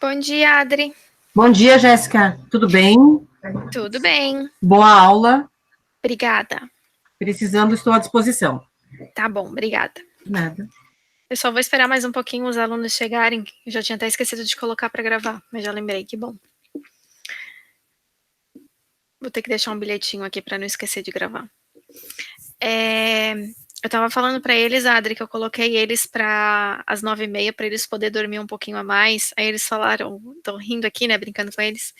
Bom dia, Adri. Bom dia, Jéssica. Tudo bem? Tudo bem? Boa aula. Obrigada. Precisando, estou à disposição. Tá bom, obrigada. Nada. Eu só vou esperar mais um pouquinho os alunos chegarem. Eu já tinha até esquecido de colocar para gravar, mas já lembrei, que bom. Vou ter que deixar um bilhetinho aqui para não esquecer de gravar. Eu tava falando para eles, Adri, que eu coloquei eles para as 9h30 para eles poderem dormir um pouquinho a mais. Aí eles falaram, estão rindo aqui, né, brincando com eles,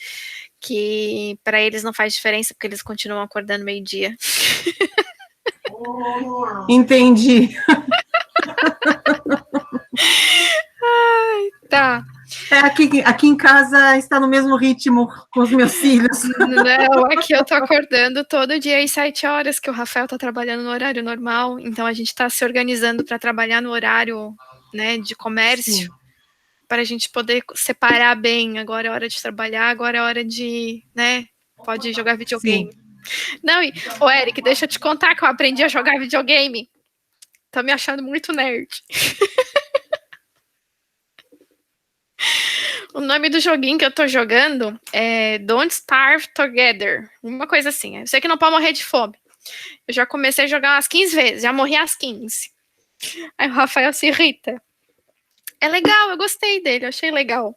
que para eles não faz diferença porque eles continuam acordando meio-dia. Entendi. Ai, tá. Aqui em casa está no mesmo ritmo com os meus filhos. Não, aqui eu tô acordando todo dia às 7 horas, que o Rafael tá trabalhando no horário normal, então a gente tá se organizando para trabalhar no horário, né, de comércio, para a gente poder separar bem, agora é hora de trabalhar, agora é hora de, né, pode jogar videogame. Sim. Não, ô Eric, deixa eu te contar que eu aprendi a jogar videogame. Tô me achando muito nerd. O nome do joguinho que eu tô jogando é Don't Starve Together. Uma coisa assim. Eu sei que não pode morrer de fome. Eu já comecei a jogar umas 15 vezes. Já morri às 15. Aí o Rafael se irrita. É legal, eu gostei dele. Eu achei legal.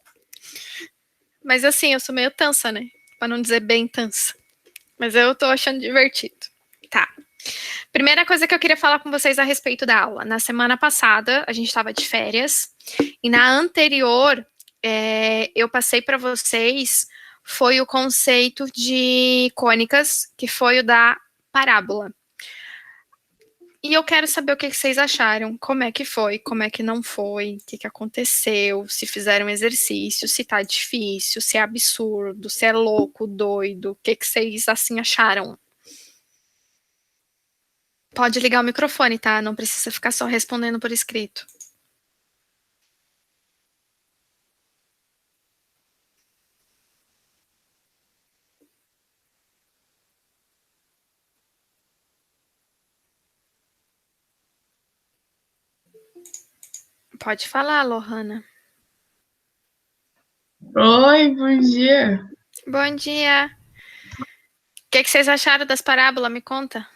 Mas assim, eu sou meio tansa, né? Pra não dizer bem tansa. Mas eu tô achando divertido. Tá. Primeira coisa que eu queria falar com vocês a respeito da aula. Na semana passada, a gente estava de férias. E na anterior, eu passei para vocês foi o conceito de cônicas, que foi o da parábola. E eu quero saber o que vocês acharam, como é que foi, como é que não foi, o que aconteceu, se fizeram exercício, se tá difícil, se é absurdo, se é louco, doido, o que vocês assim acharam? Pode ligar o microfone, tá? Não precisa ficar só respondendo por escrito. Pode falar, Lohana. Oi, bom dia. Bom dia. O que vocês acharam das parábolas? Me conta.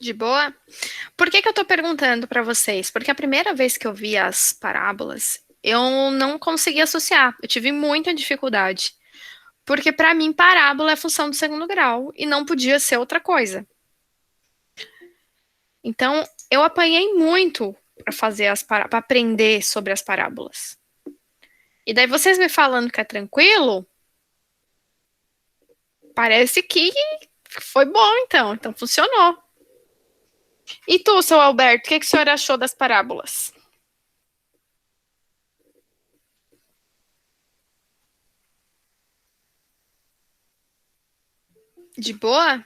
De boa? Por que eu tô perguntando para vocês? Porque a primeira vez que eu vi as parábolas, eu não consegui associar. Eu tive muita dificuldade. Porque para mim, parábola é função do segundo grau e não podia ser outra coisa. Então, eu apanhei muito para fazer para aprender sobre as parábolas. E daí vocês me falando que é tranquilo, parece que foi bom então, então funcionou. E tu, seu Alberto, o que o senhor achou das parábolas? De boa?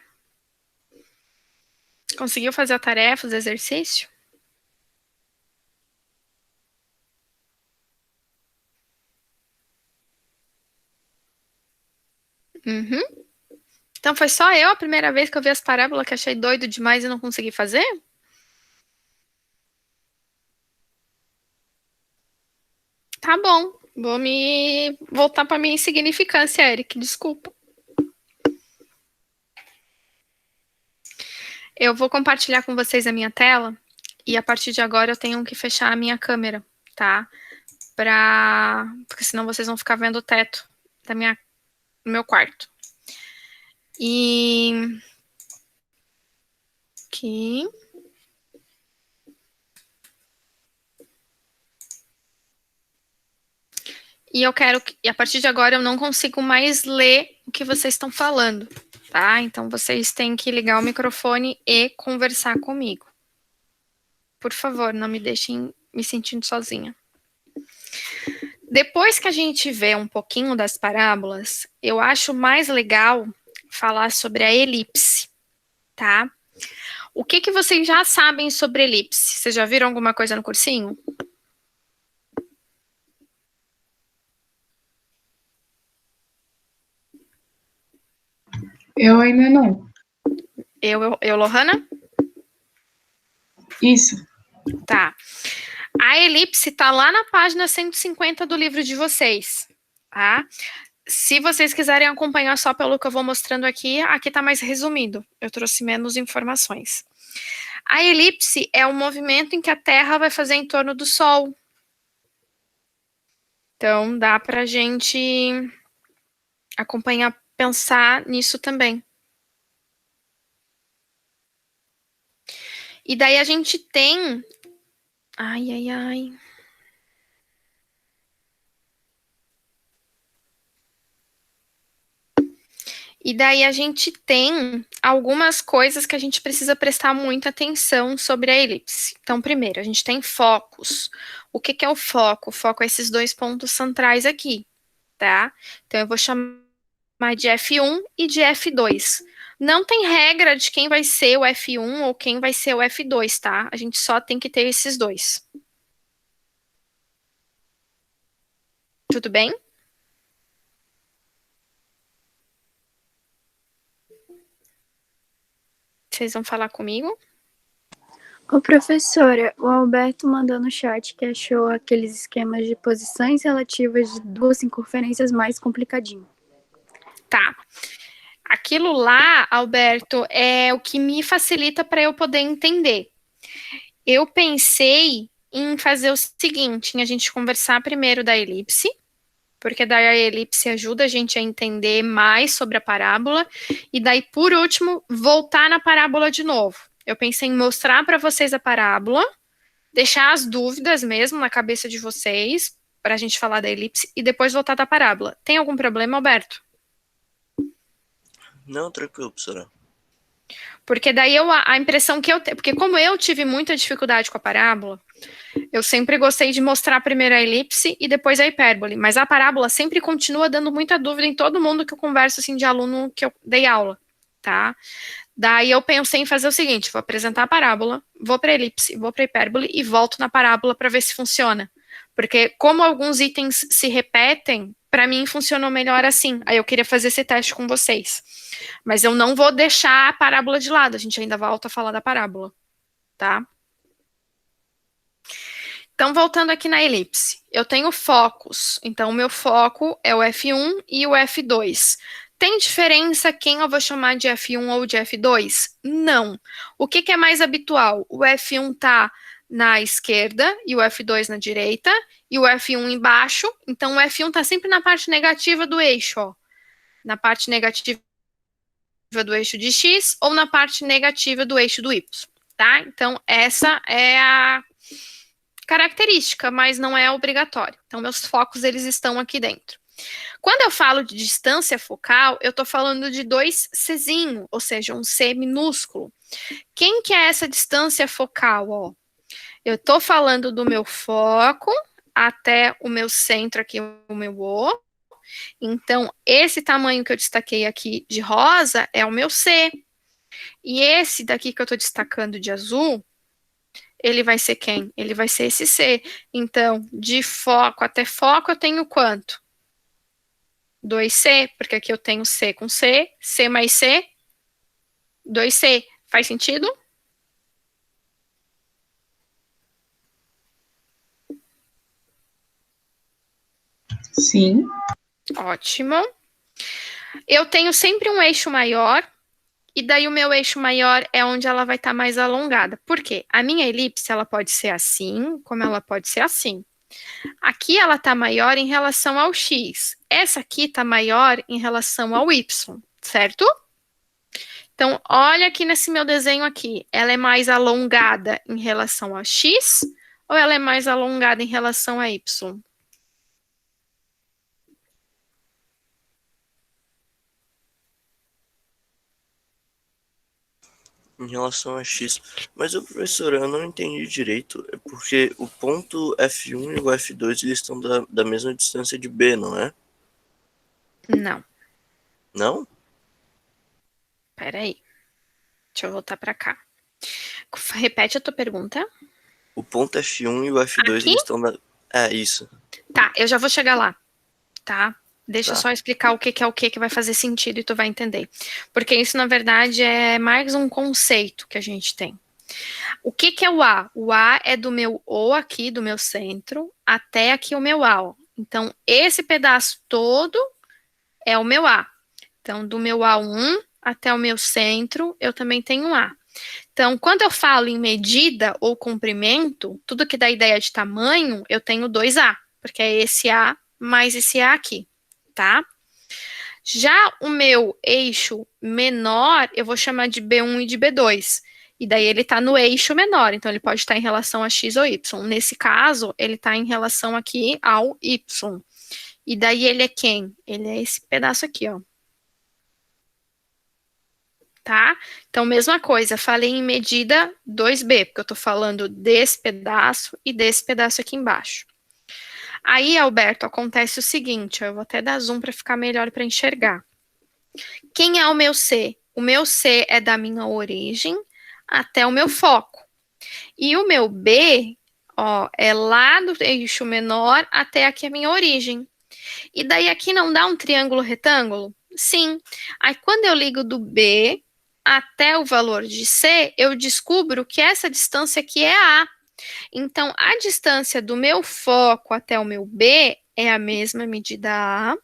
Conseguiu fazer a tarefa, os exercícios? Uhum. Então foi só eu a primeira vez que eu vi as parábolas que achei doido demais e não consegui fazer? Tá bom. Vou me voltar para minha insignificância, Eric. Desculpa. Eu vou compartilhar com vocês a minha tela e a partir de agora eu tenho que fechar a minha câmera, tá? Porque senão vocês vão ficar vendo o teto do meu quarto. E aqui. E eu quero que, a partir de agora, eu não consigo mais ler o que vocês estão falando, tá? Então, vocês têm que ligar o microfone e conversar comigo. Por favor, não me deixem me sentindo sozinha. Depois que a gente vê um pouquinho das parábolas, eu acho mais legal falar sobre a elipse, tá? O que vocês já sabem sobre elipse? Vocês já viram alguma coisa no cursinho? Eu ainda não. Eu, Lohana? Isso. Tá. A elipse tá lá na página 150 do livro de vocês, tá? Se vocês quiserem acompanhar só pelo que eu vou mostrando aqui, aqui tá mais resumido. Eu trouxe menos informações. A elipse é o movimento em que a Terra vai fazer em torno do Sol. Então, dá pra gente acompanhar, pensar nisso também. E daí a gente tem... Ai, ai, ai. E daí a gente tem algumas coisas que a gente precisa prestar muita atenção sobre a elipse. Então, primeiro, a gente tem focos. O que é o foco? O foco é esses dois pontos centrais aqui, tá? Então, eu vou chamar de F1 e de F2. Não tem regra de quem vai ser o F1 ou quem vai ser o F2, tá? A gente só tem que ter esses dois. Tudo bem? Vocês vão falar comigo? Ô, professora, o Alberto mandou no chat que achou aqueles esquemas de posições relativas de duas circunferências mais complicadinho. Tá. Aquilo lá, Alberto, é o que me facilita para eu poder entender. Eu pensei em fazer o seguinte, em a gente conversar primeiro da elipse, porque daí a elipse ajuda a gente a entender mais sobre a parábola, e daí, por último, voltar na parábola de novo. Eu pensei em mostrar para vocês a parábola, deixar as dúvidas mesmo na cabeça de vocês, para a gente falar da elipse, e depois voltar da parábola. Tem algum problema, Alberto? Não, tranquilo, professora. Porque daí a impressão que eu tenho, porque como eu tive muita dificuldade com a parábola, eu sempre gostei de mostrar primeiro a elipse e depois a hipérbole, mas a parábola sempre continua dando muita dúvida em todo mundo que eu converso, assim, de aluno que eu dei aula, tá? Daí eu pensei em fazer o seguinte, vou apresentar a parábola, vou para a elipse, vou para a hipérbole e volto na parábola para ver se funciona. Porque como alguns itens se repetem, para mim funcionou melhor assim. Aí eu queria fazer esse teste com vocês. Mas eu não vou deixar a parábola de lado, a gente ainda volta a falar da parábola, tá? Então, voltando aqui na elipse, eu tenho focos. Então, o meu foco é o F1 e o F2. Tem diferença quem eu vou chamar de F1 ou de F2? Não. O que é mais habitual? O F1 tá na esquerda e o F2 na direita, e o F1 embaixo. Então, o F1 tá sempre na parte negativa do eixo, ó. Na parte negativa do eixo de X ou na parte negativa do eixo do Y, tá? Então, essa é a característica, mas não é obrigatório. Então, meus focos, eles estão aqui dentro. Quando eu falo de distância focal, eu estou falando de 2Czinho, ou seja, um C minúsculo. Quem que é essa distância focal? Ó? Eu estou falando do meu foco até o meu centro aqui, o meu O. Então, esse tamanho que eu destaquei aqui de rosa é o meu C. E esse daqui que eu estou destacando de azul, ele vai ser quem? Ele vai ser esse C. Então, de foco até foco eu tenho quanto? 2C, porque aqui eu tenho C com C, C mais C, 2C. Faz sentido? Sim. Ótimo. Eu tenho sempre um eixo maior, e daí o meu eixo maior é onde ela vai estar mais alongada. Por quê? A minha elipse, ela pode ser assim, como ela pode ser assim. Aqui ela está maior em relação ao X. Essa aqui está maior em relação ao Y, certo? Então, olha aqui nesse meu desenho aqui. Ela é mais alongada em relação a X ou ela é mais alongada em relação a Y? Em relação a X. Mas, professor, eu não entendi direito. É porque o ponto F1 e o F2 eles estão da mesma distância de B, não é? Não. Não? Peraí. Deixa eu voltar para cá. Repete a tua pergunta. O ponto F1 e o F2 Aqui? eles estão da... É, isso. Tá, eu já vou chegar lá. Tá? Deixa eu Tá. só explicar o que é o que vai fazer sentido e tu vai entender. Porque isso, na verdade, é mais um conceito que a gente tem. O que é o A? O A é do meu O aqui, do meu centro, até aqui o meu A. Ó. Então, esse pedaço todo é o meu A. Então, do meu A1 até o meu centro, eu também tenho um A. Então, quando eu falo em medida ou comprimento, tudo que dá ideia de tamanho, eu tenho 2A, porque é esse A mais esse A aqui, tá? Já o meu eixo menor, eu vou chamar de B1 e de B2. E daí ele está no eixo menor, então ele pode estar em relação a x ou y. Nesse caso, ele está em relação aqui ao y. E daí ele é quem? Ele é esse pedaço aqui, ó. Tá? Então, mesma coisa, falei em medida 2B, porque eu tô falando desse pedaço e desse pedaço aqui embaixo. Aí, Alberto, acontece o seguinte, ó, eu vou até dar zoom para ficar melhor para enxergar. Quem é o meu C? O meu C é da minha origem até o meu foco. E o meu B, ó, é lá do eixo menor até aqui a minha origem. E daí aqui não dá um triângulo retângulo? Sim. Aí quando eu ligo do B até o valor de C, eu descubro que essa distância aqui é A. Então, a distância do meu foco até o meu B é a mesma medida A.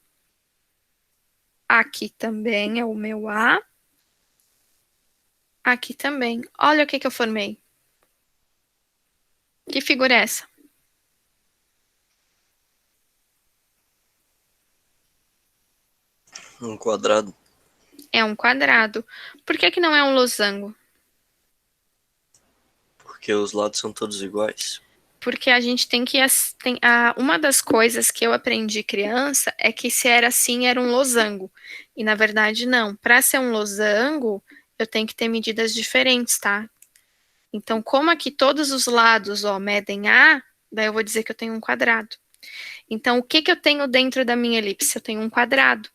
Aqui também é o meu A. Aqui também. Olha o que eu formei. Que figura é essa? Um quadrado. É um quadrado. Por que não é um losango? Porque os lados são todos iguais. Porque a gente tem que... uma das coisas que eu aprendi criança é que se era assim, era um losango. E na verdade, não. Para ser um losango, eu tenho que ter medidas diferentes, tá? Então, como aqui todos os lados, ó, medem A, daí eu vou dizer que eu tenho um quadrado. Então, o que eu tenho dentro da minha elipse? Eu tenho um quadrado.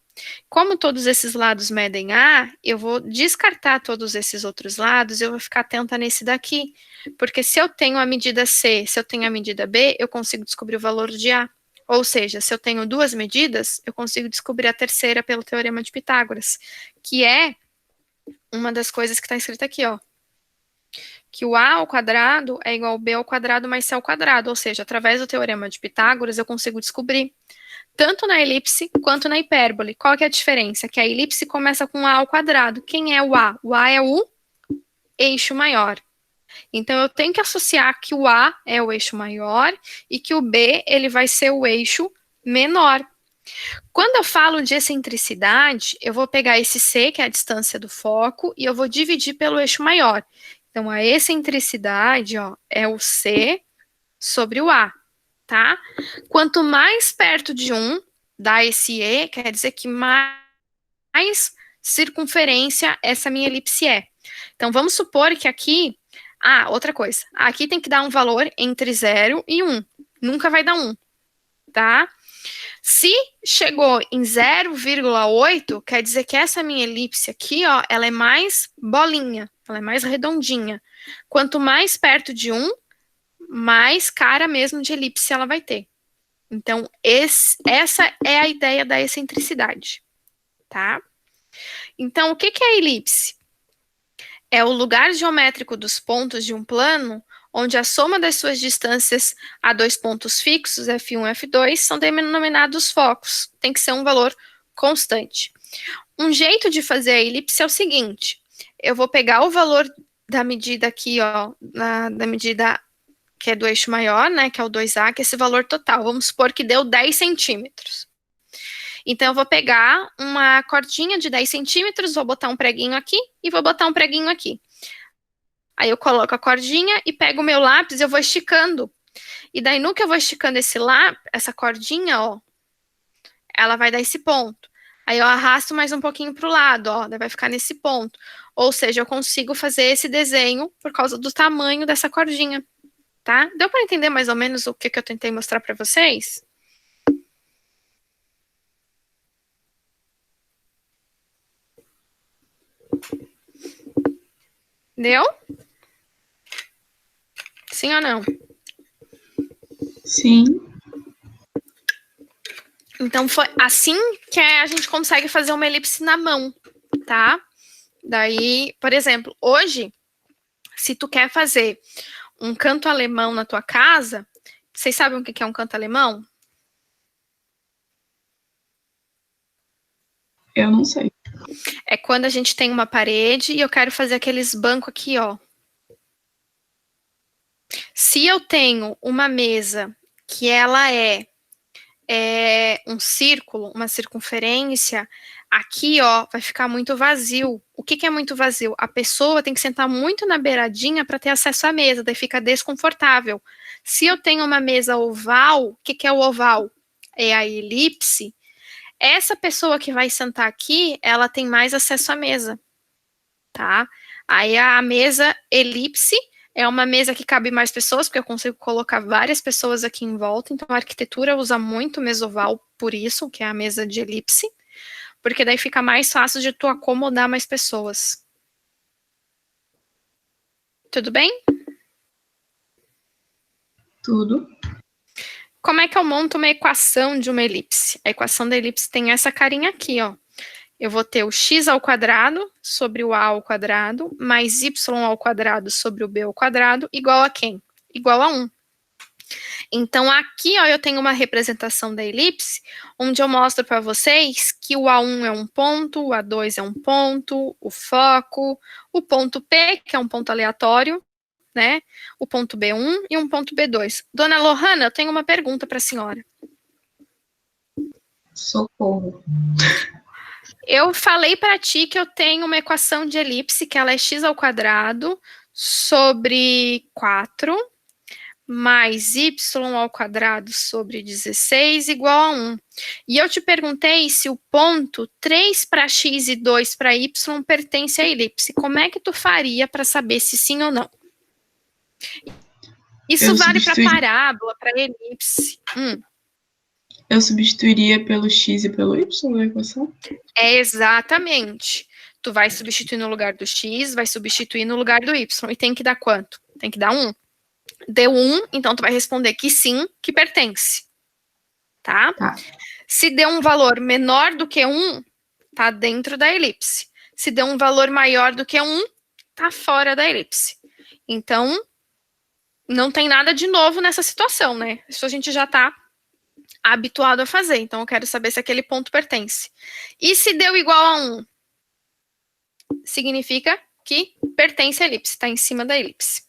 Como todos esses lados medem A, eu vou descartar todos esses outros lados, eu vou ficar atenta nesse daqui. Porque se eu tenho a medida C, se eu tenho a medida B, eu consigo descobrir o valor de A. Ou seja, se eu tenho duas medidas, eu consigo descobrir a terceira pelo teorema de Pitágoras, que é uma das coisas que está escrita aqui, ó. Que o A ao quadrado é igual ao B ao quadrado mais C ao quadrado. Ou seja, através do teorema de Pitágoras, eu consigo descobrir tanto na elipse quanto na hipérbole. Qual que é a diferença? Que a elipse começa com A ao quadrado. Quem é o A? O A é o eixo maior. Então, eu tenho que associar que o A é o eixo maior e que o B ele vai ser o eixo menor. Quando eu falo de excentricidade, eu vou pegar esse C, que é a distância do foco, e eu vou dividir pelo eixo maior. Então, a excentricidade, ó, é o C sobre o A, tá? Quanto mais perto de 1 dá esse E, quer dizer que mais circunferência essa minha elipse é. Então, vamos supor que aqui... Ah, outra coisa. Aqui tem que dar um valor entre 0 e 1. Nunca vai dar 1, tá? Se chegou em 0,8, quer dizer que essa minha elipse aqui, ó, ela é mais bolinha, ela é mais redondinha. Quanto mais perto de 1, mais cara mesmo de elipse ela vai ter. Então, essa é a ideia da excentricidade, tá? Então, o que é a elipse? É o lugar geométrico dos pontos de um plano onde a soma das suas distâncias a dois pontos fixos, F1 e F2, são denominados focos. Tem que ser um valor constante. Um jeito de fazer a elipse é o seguinte: eu vou pegar o valor da medida aqui, ó, da medida que é do eixo maior, né, que é o 2A, que é esse valor total. Vamos supor que deu 10 centímetros. Então, eu vou pegar uma cordinha de 10 centímetros, vou botar um preguinho aqui e vou botar um preguinho aqui. Aí eu coloco a cordinha e pego o meu lápis e eu vou esticando. E daí, no que eu vou esticando essa cordinha, ó, ela vai dar esse ponto. Aí eu arrasto mais um pouquinho para o lado, ó, daí vai ficar nesse ponto. Ou seja, eu consigo fazer esse desenho por causa do tamanho dessa cordinha, tá? Deu para entender mais ou menos o que eu tentei mostrar para vocês? Deu? Sim ou não? Sim. Então, foi assim que a gente consegue fazer uma elipse na mão, tá? Daí, por exemplo, hoje, se tu quer fazer um canto alemão na tua casa, vocês sabem o que é um canto alemão? Eu não sei. É quando a gente tem uma parede e eu quero fazer aqueles bancos aqui, ó. Se eu tenho uma mesa que ela é um círculo, uma circunferência, aqui, ó, vai ficar muito vazio. O que é muito vazio? A pessoa tem que sentar muito na beiradinha para ter acesso à mesa, daí fica desconfortável. Se eu tenho uma mesa oval, o que é o oval? É a elipse. Essa pessoa que vai sentar aqui, ela tem mais acesso à mesa, tá? Aí a mesa elipse é uma mesa que cabe mais pessoas, porque eu consigo colocar várias pessoas aqui em volta, então a arquitetura usa muito mesoval por isso, que é a mesa de elipse, porque daí fica mais fácil de tu acomodar mais pessoas. Tudo bem? Tudo. Como é que eu monto uma equação de uma elipse? A equação da elipse tem essa carinha aqui, ó. Eu vou ter o x ao quadrado sobre o a ao quadrado, mais y ao quadrado sobre o b ao quadrado, igual a quem? Igual a 1. Então, aqui, ó, eu tenho uma representação da elipse, onde eu mostro para vocês que o A1 é um ponto, o A2 é um ponto, o foco, o ponto P, que é um ponto aleatório, né? O ponto B1 e um ponto B2. Dona Lohana, eu tenho uma pergunta para a senhora. Socorro. Eu falei para ti que eu tenho uma equação de elipse, que ela é x ao quadrado sobre 4, mais y ao quadrado sobre 16 igual a 1. E eu te perguntei se o ponto 3 para x e 2 para y pertence à elipse. Como é que tu faria para saber se sim ou não? Isso vale para parábola, para elipse. Eu substituiria pelo x e pelo y na equação? É exatamente. Tu vai substituir no lugar do x, vai substituir no lugar do y. E tem que dar quanto? Tem que dar 1. Deu 1, então tu vai responder que sim, que pertence. Tá? Se deu um valor menor do que 1, tá dentro da elipse. Se deu um valor maior do que 1, tá fora da elipse. Então, não tem nada de novo nessa situação, né? Isso a gente já tá habituado a fazer. Então, eu quero saber se aquele ponto pertence. E se deu igual a 1? Significa que pertence à elipse, está em cima da elipse.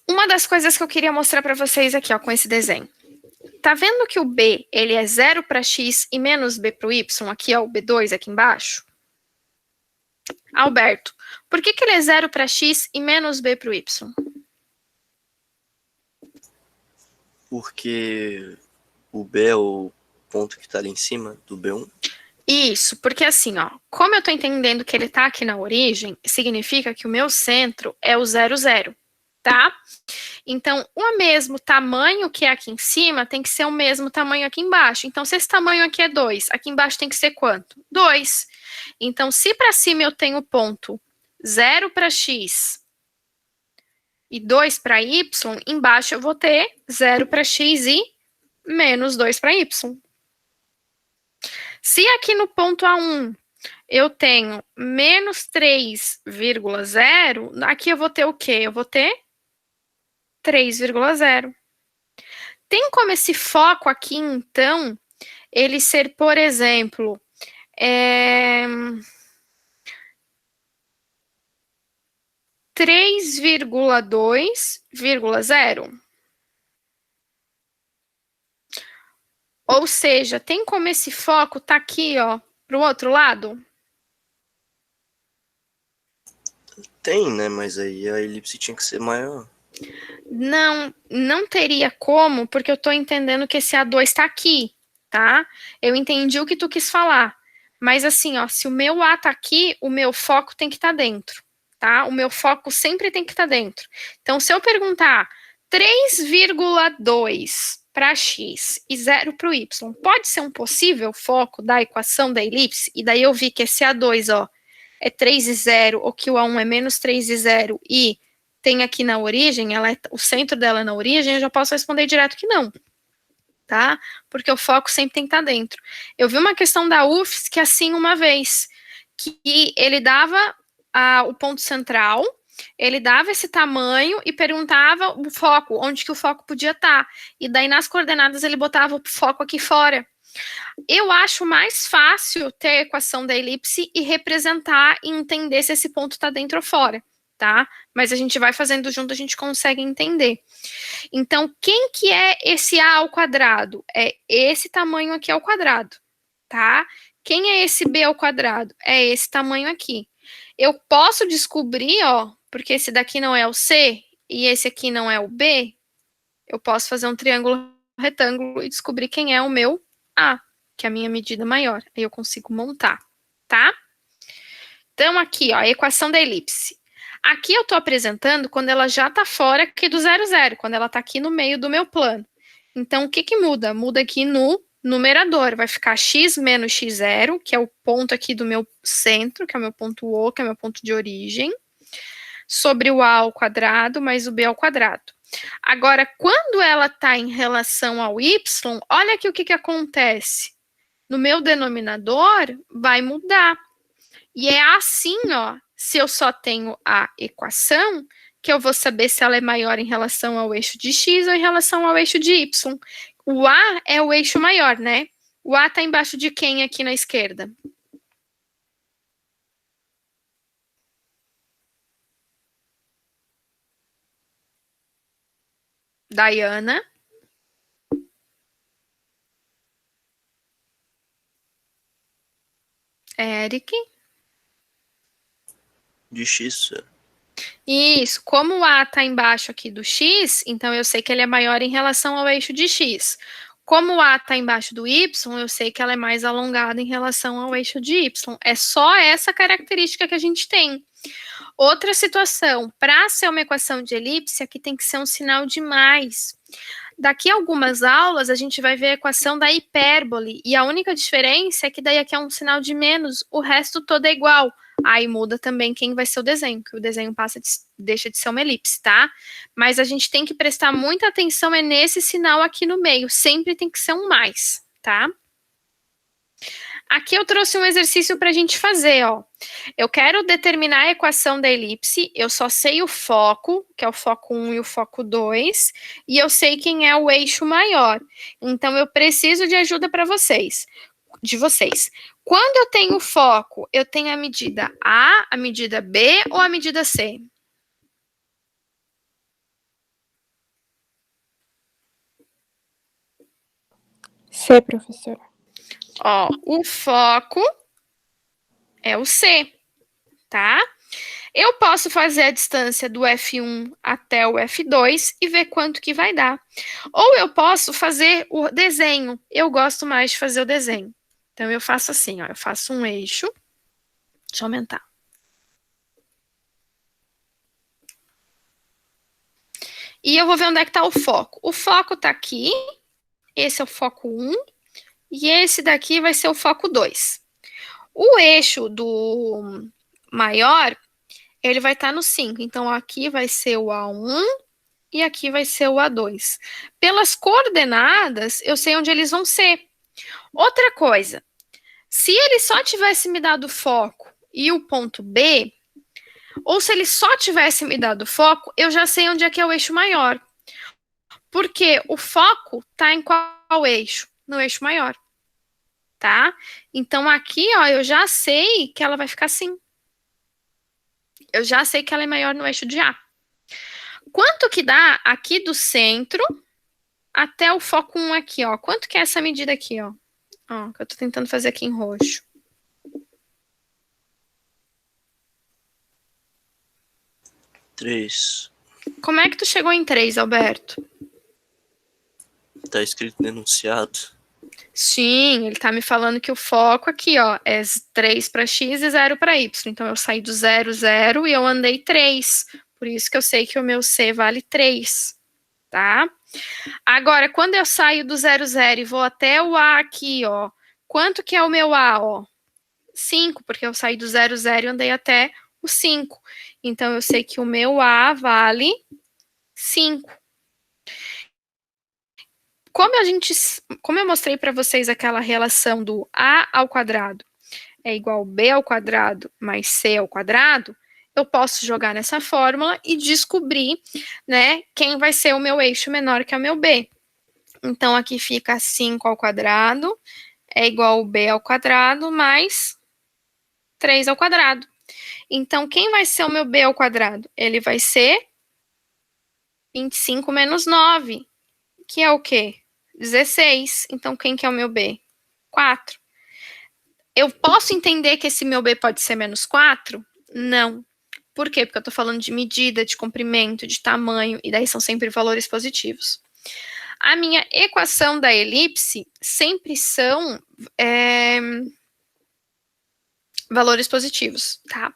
Uma das coisas que eu queria mostrar para vocês aqui, ó, com esse desenho. Tá vendo que o B, ele é 0 para x e menos b para o y? Aqui, ó, o B2 aqui embaixo. Alberto, por que ele é 0 para x e menos b para o y? Porque o B é o ponto que está ali em cima do B1. Isso, porque assim, ó, como eu tô entendendo que ele tá aqui na origem, significa que o meu centro é o 0, 0, tá? Então, o mesmo tamanho que é aqui em cima tem que ser o mesmo tamanho aqui embaixo. Então, se esse tamanho aqui é 2, aqui embaixo tem que ser quanto? 2. Então, se para cima eu tenho ponto 0 para x e 2 para y, embaixo eu vou ter 0 para x e menos 2 para y. Se aqui no ponto A1 eu tenho menos 3,0, aqui eu vou ter o quê? Eu vou ter 3,0. Tem como esse foco aqui, então, ele ser, por exemplo, 3,2,0? Ou seja, tem como esse foco tá aqui, ó, pro outro lado? Tem, né? Mas aí a elipse tinha que ser maior. Não teria como, porque eu tô entendendo que esse A2 tá aqui, tá? Eu entendi o que tu quis falar. Mas assim, ó, se o meu A tá aqui, o meu foco tem que estar dentro, tá? O meu foco sempre tem que estar dentro. Então, se eu perguntar 3,2 para x e 0 para o y, pode ser um possível foco da equação da elipse? E daí eu vi que esse A2, ó, é 3 e 0, ou que o A1 é menos 3 e 0 e tem aqui na origem, o centro dela é na origem, eu já posso responder direto que não, tá? Porque o foco sempre tem que estar dentro. Eu vi uma questão da UFS que assim uma vez, que ele dava o ponto central, ele dava esse tamanho e perguntava o foco, onde que o foco podia estar. E daí nas coordenadas ele botava o foco aqui fora. Eu acho mais fácil ter a equação da elipse e representar e entender se esse ponto está dentro ou fora, tá? Mas a gente vai fazendo junto, a gente consegue entender. Então, quem que é esse A ao quadrado? É esse tamanho aqui ao quadrado, tá? Quem é esse B ao quadrado? É esse tamanho aqui. Eu posso descobrir, ó, porque esse daqui não é o C e esse aqui não é o B, eu posso fazer um triângulo retângulo e descobrir quem é o meu A, que é a minha medida maior. Aí eu consigo montar, tá? Então, aqui, ó, a equação da elipse. Aqui eu tô apresentando quando ela já tá fora aqui do 0, 0, quando ela tá aqui no meio do meu plano. Então, o que que muda? Muda aqui no numerador. Vai ficar x menos x0, que é o ponto aqui do meu centro, que é o meu ponto O, que é o meu ponto de origem, sobre o A ao quadrado mais o B ao quadrado. Agora, quando ela está em relação ao y, olha aqui o que acontece. No meu denominador, vai mudar. E é assim, ó, se eu só tenho a equação, que eu vou saber se ela é maior em relação ao eixo de x ou em relação ao eixo de y. O A é o eixo maior, né? O A está embaixo de quem aqui na esquerda? Diana. Eric. De X. Isso, como o A está embaixo aqui do X, então eu sei que ele é maior em relação ao eixo de X. Como o A está embaixo do Y, eu sei que ela é mais alongada em relação ao eixo de Y. É só essa característica que a gente tem. Outra situação, para ser uma equação de elipse, aqui tem que ser um sinal de mais. Daqui a algumas aulas, a gente vai ver a equação da hipérbole, e a única diferença é que daí aqui é um sinal de menos, o resto todo é igual. Aí muda também quem vai ser o desenho, que o desenho deixa de ser uma elipse, tá? Mas a gente tem que prestar muita atenção nesse sinal aqui no meio, sempre tem que ser um mais, tá? Aqui eu trouxe um exercício para a gente fazer, ó. Eu quero determinar a equação da elipse, eu só sei o foco, que é o foco 1 e o foco 2, e eu sei quem é o eixo maior. Então, eu preciso de ajuda de vocês. Quando eu tenho foco, eu tenho a medida A, a medida B ou a medida C? C, professora. Ó, o foco é o C, tá? Eu posso fazer a distância do F1 até o F2 e ver quanto que vai dar. Ou eu posso fazer o desenho. Eu gosto mais de fazer o desenho. Então, eu faço assim, ó. Eu faço um eixo. Deixa eu aumentar. E eu vou ver onde é que está o foco. O foco está aqui. Esse é o foco 1. E esse daqui vai ser o foco 2. O eixo do maior, ele vai estar no 5. Então, aqui vai ser o A1 e aqui vai ser o A2. Pelas coordenadas, eu sei onde eles vão ser. Outra coisa, se ele só tivesse me dado foco e o ponto B, ou se ele só tivesse me dado foco, eu já sei onde é que é o eixo maior. Porque o foco está em qual eixo? No eixo maior. Tá? Então, aqui, ó, eu já sei que ela vai ficar assim. Eu já sei que ela é maior no eixo de A. Quanto que dá aqui do centro até o foco 1 aqui, ó? Quanto que é essa medida aqui, ó? Ó, que eu tô tentando fazer aqui em roxo. Três. Como é que tu chegou em 3, Alberto? Tá escrito no enunciado. Sim, ele tá me falando que o foco aqui, ó, é 3 para x e 0 para y. Então, eu saí do 0, 0 e eu andei 3. Por isso que eu sei que o meu C vale 3, tá? Agora, quando eu saio do 0, 0 e vou até o A aqui, ó, quanto que é o meu A, ó? 5, porque eu saí do 0, 0 e andei até o 5. Então, eu sei que o meu A vale 5. Como eu mostrei para vocês aquela relação do A ao quadrado é igual a B ao quadrado mais C ao quadrado, eu posso jogar nessa fórmula e descobrir, né, quem vai ser o meu eixo menor, que é o meu B. Então, aqui fica 5 ao quadrado é igual a B ao quadrado mais 3 ao quadrado. Então, quem vai ser o meu B ao quadrado? Ele vai ser 25 menos 9, que é o quê? 16. Então, quem que é o meu B? 4. Eu posso entender que esse meu B pode ser menos 4? Não. Por quê? Porque eu estou falando de medida, de comprimento, de tamanho, e daí são sempre valores positivos. A minha equação da elipse sempre são valores positivos, tá?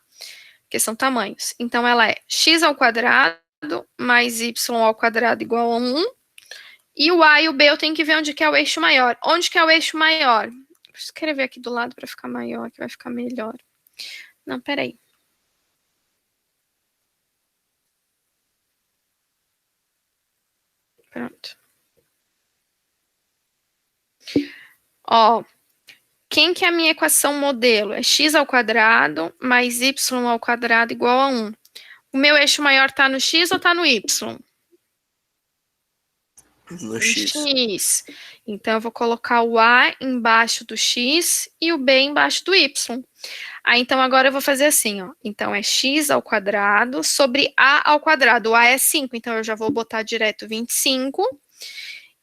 Que são tamanhos. Então, ela é x ao quadrado mais y ao quadrado igual a 1. E o A e o B eu tenho que ver onde que é o eixo maior. Onde que é o eixo maior? Vou escrever aqui do lado para ficar maior, que vai ficar melhor. Não, peraí. Pronto. Ó, quem que é a minha equação modelo? É x ao quadrado mais y ao quadrado igual a 1. O meu eixo maior está no x ou está no y? No X. X. Então, eu vou colocar o A embaixo do X e o B embaixo do Y. Aí, então, agora eu vou fazer assim, ó. Então, é X ao quadrado sobre A ao quadrado. O A é 5, então eu já vou botar direto 25.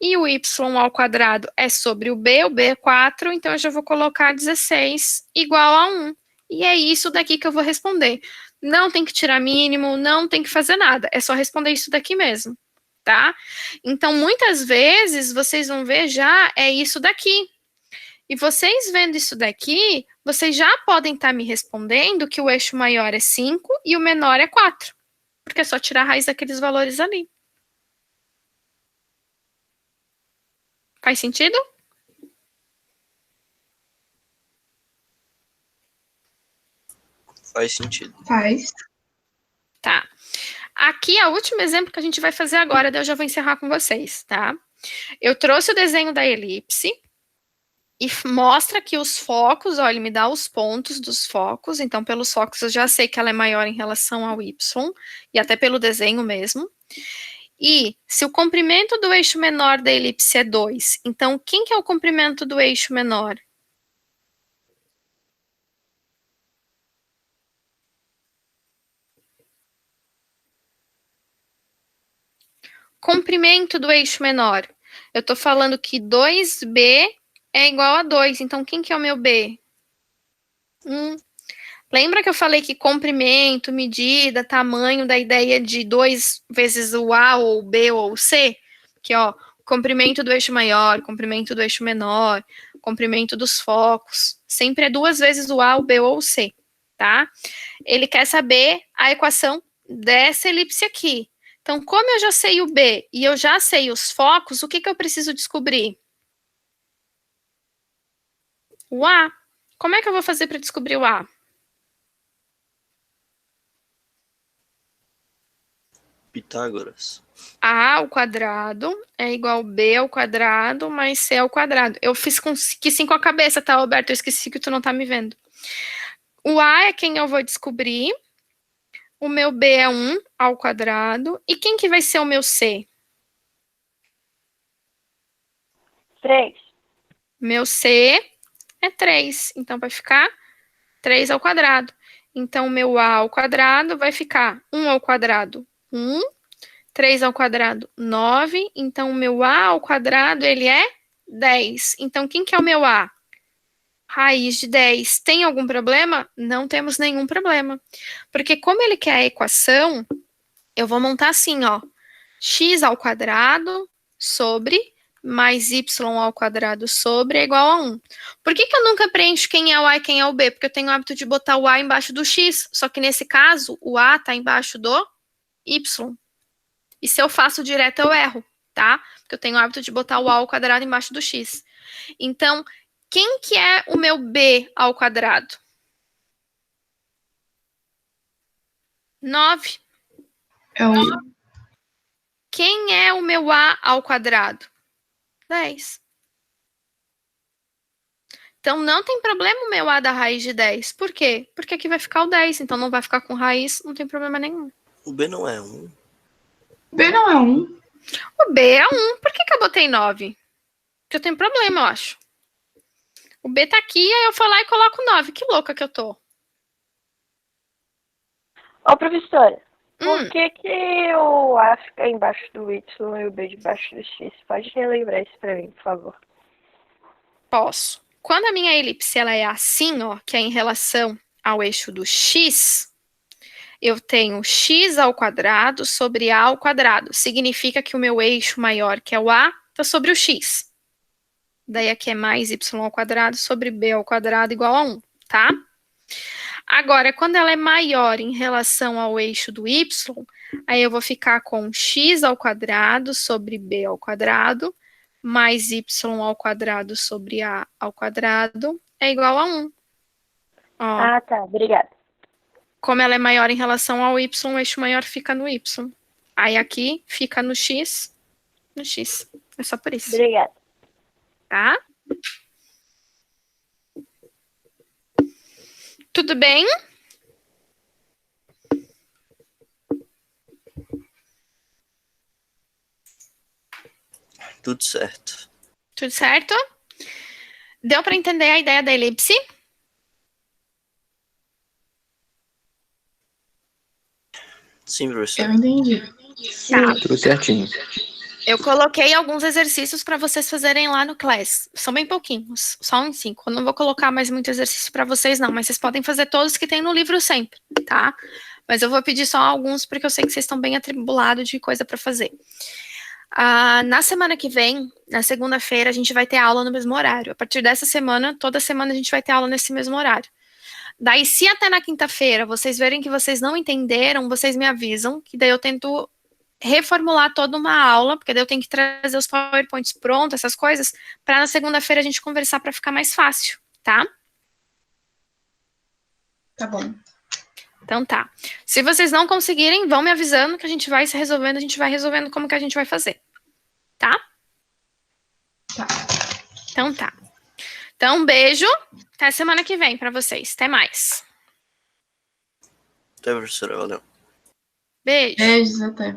E o Y ao quadrado é sobre o B é 4, então eu já vou colocar 16 igual a 1. E é isso daqui que eu vou responder. Não tem que tirar mínimo, não tem que fazer nada. É só responder isso daqui mesmo. Tá? Então, muitas vezes, vocês vão ver já é isso daqui. E vocês vendo isso daqui, vocês já podem estar me respondendo que o eixo maior é 5 e o menor é 4. Porque é só tirar a raiz daqueles valores ali. Faz sentido? Faz sentido. Faz. Tá. Aqui é o último exemplo que a gente vai fazer agora, daí eu já vou encerrar com vocês, tá? Eu trouxe o desenho da elipse e mostra que os focos, ó, ele me dá os pontos dos focos, então pelos focos eu já sei que ela é maior em relação ao y, e até pelo desenho mesmo. E se o comprimento do eixo menor da elipse é 2, então quem que é o comprimento do eixo menor? Comprimento do eixo menor. Eu estou falando que 2b é igual a 2. Então, quem que é o meu b? 1. Lembra que eu falei que comprimento, medida, tamanho da ideia de 2 vezes o A ou o B ou o C? Que, ó, comprimento do eixo maior, comprimento do eixo menor, comprimento dos focos. Sempre é 2 vezes o A, o B ou o C, tá? Ele quer saber a equação dessa elipse aqui. Então, como eu já sei o B e eu já sei os focos, o que eu preciso descobrir? O A. Como é que eu vou fazer para descobrir o A? Pitágoras. A ao quadrado é igual a B ao quadrado mais C ao quadrado. Eu fiz com que 5 a cabeça, tá, Alberto? Eu esqueci que tu não tá me vendo. O A é quem eu vou descobrir. O meu B é 1 ao quadrado. E quem que vai ser o meu C? 3. Meu C é 3. Então, vai ficar 3 ao quadrado. Então, o meu A ao quadrado vai ficar 1 ao quadrado, 1. 3 ao quadrado, 9. Então, o meu A ao quadrado, ele é 10. Então, quem que é o meu A? Raiz de 10. Tem algum problema? Não temos nenhum problema. Porque como ele quer a equação, eu vou montar assim, ó. X ao quadrado sobre mais y ao quadrado sobre é igual a 1. Por que eu nunca preencho quem é o A e quem é o B? Porque eu tenho o hábito de botar o A embaixo do X. Só que nesse caso, o A está embaixo do Y. E se eu faço direto, eu erro, tá? Porque eu tenho o hábito de botar o A ao quadrado embaixo do X. Então, quem que é o meu B ao quadrado? 9. É o Quem é o meu A ao quadrado? 10. Então, não tem problema o meu A da raiz de 10. Por quê? Porque aqui vai ficar o 10, então não vai ficar com raiz, não tem problema nenhum. O B não é 1. B não é 1. O B é 1. Por que eu botei 9? Porque eu tenho problema, eu acho. O B tá aqui, aí eu vou lá e coloco 9. Que louca que eu tô. Ô, professora, Hum. por que o A fica embaixo do Y e o B debaixo do X? Pode relembrar isso pra mim, por favor. Posso. Quando a minha elipse ela é assim, ó, que é em relação ao eixo do x, eu tenho x ao quadrado sobre a ao quadrado. Significa que o meu eixo maior, que é o a, está sobre o x. Daí aqui é mais y ao quadrado sobre b ao quadrado igual a 1, tá? Agora, quando ela é maior em relação ao eixo do y, aí eu vou ficar com x ao quadrado sobre b ao quadrado mais y ao quadrado sobre a ao quadrado é igual a 1. Ó, Ah, tá. Obrigada. como ela é maior em relação ao y, o eixo maior fica no y. Aí aqui fica no x. É só por isso, Obrigada. tá? Tudo bem? Tudo certo. Tudo certo? Deu para entender a ideia da elipse? Sim, professor. Eu entendi. Tá. Tudo certinho. Eu coloquei alguns exercícios para vocês fazerem lá no Class. São bem pouquinhos, só uns 5. Eu não vou colocar mais muito exercício para vocês, não, mas vocês podem fazer todos que tem no livro sempre, tá? Mas eu vou pedir só alguns, porque eu sei que vocês estão bem atribulados de coisa para fazer. Na semana que vem, na segunda-feira, a gente vai ter aula no mesmo horário. A partir dessa semana, toda semana a gente vai ter aula nesse mesmo horário. Daí, se até na quinta-feira vocês verem que vocês não entenderam, vocês me avisam, que daí eu tento reformular toda uma aula, porque daí eu tenho que trazer os PowerPoints prontos, essas coisas, para na segunda-feira a gente conversar para ficar mais fácil, tá? Tá bom. Então tá. Se vocês não conseguirem, vão me avisando que a gente vai se resolvendo, a gente vai resolvendo como que a gente vai fazer. Tá? Tá. Então tá. Então, um beijo. Até semana que vem para vocês. Até mais. Até, professora. Valeu. Beijo. Beijos, até.